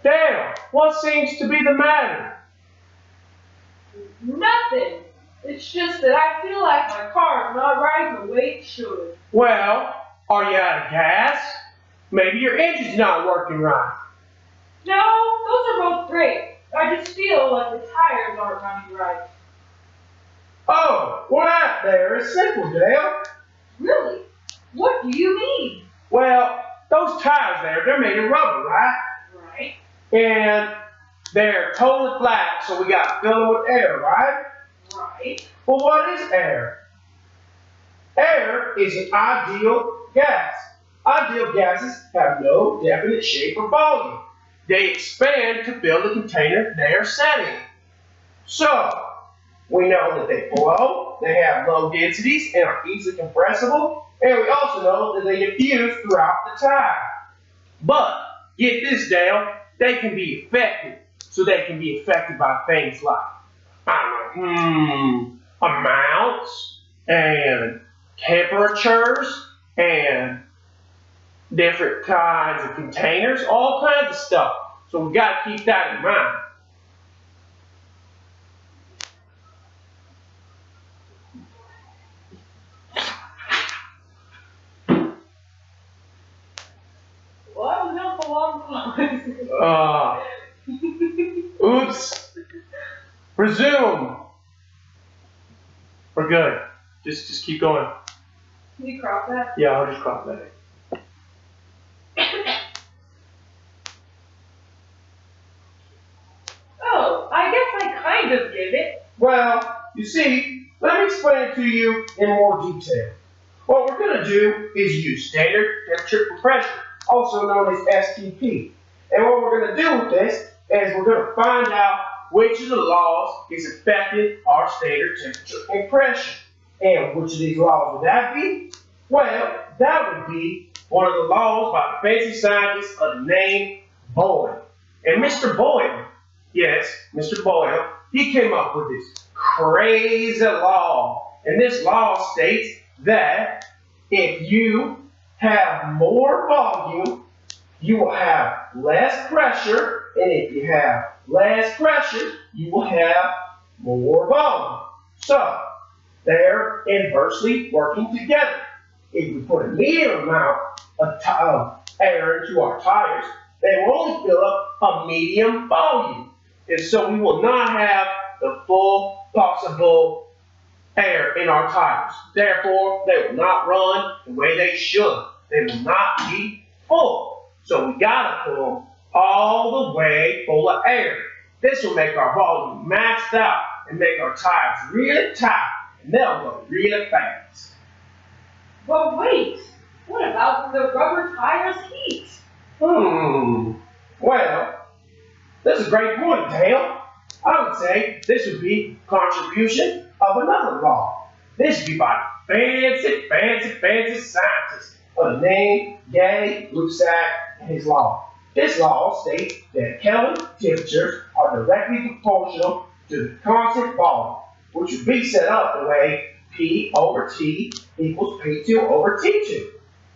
Dale, what seems to be the matter? Nothing. It's just that I feel like my car's not riding the way it should. Well, are you out of gas? Maybe your engine's not working right. No, those are both great. I just feel like the tires aren't running right. Oh, well that there is simple, Dale. Really? What do you mean? Well, those tires there, they're made of rubber, right? Right. And they're totally flat, so we gotta fill them with air, right? Right. Well, what is air? Air is an ideal gas. Ideal gases have no definite shape or volume. They expand to fill the container they are set in. So, we know that they flow, they have low densities, and are easily compressible, and we also know that they diffuse throughout the tire. But, get this, Dale, they can be affected. So they can be affected by things like, amounts, and temperatures, and different kinds of containers, all kinds of stuff. So we got to keep that in mind. Well, I was out for a long time. Oops. Resume. We're good. Just keep going. Can you crop that? Yeah, I'll just crop that in. Oh, I guess I kind of get it. Well, you see, let me explain it to you in more detail. What we're going to do is use standard temperature and pressure, also known as STP. And what we're going to do with this is we're going to find out which of the laws is affecting our standard temperature and pressure. And which of these laws would that be? Well, that would be one of the laws by the fancy scientist of the name Boyle. And Mr. Boyle, yes, Mr. Boyle, he came up with this crazy law. And this law states that if you have more volume, you will have less pressure. And if you have less pressure, you will have more volume. So, they're inversely working together. If we put a medium amount of air into our tires, they will only fill up a medium volume. And so we will not have the full possible air in our tires. Therefore, they will not run the way they should. They will not be full. So we gotta put them all the way full of air. This will make our volume maxed out and make our tires really tight, and they'll go really fast. But wait, what about the rubber tires heat? Well, this is a great point, Dale. I would say this would be contribution of another law. This would be by fancy scientist of the name Gay Lussac and his law. This law states that Kelvin temperatures are directly proportional to the constant volume, which would be set up the way P over T equals P2 over T2.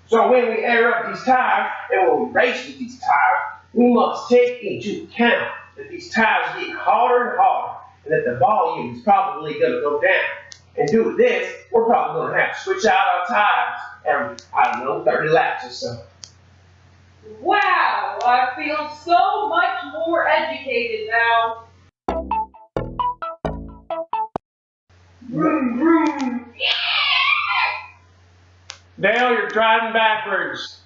So when we air up these tires and when we race with these tires, we must take into account that these tires get harder and harder and that the volume is probably going to go down. And due to this, we're probably going to have to switch out our tires every, 30 laps or so. Wow, I feel so much more educated now. Vroom, vroom. Dale, you're driving backwards.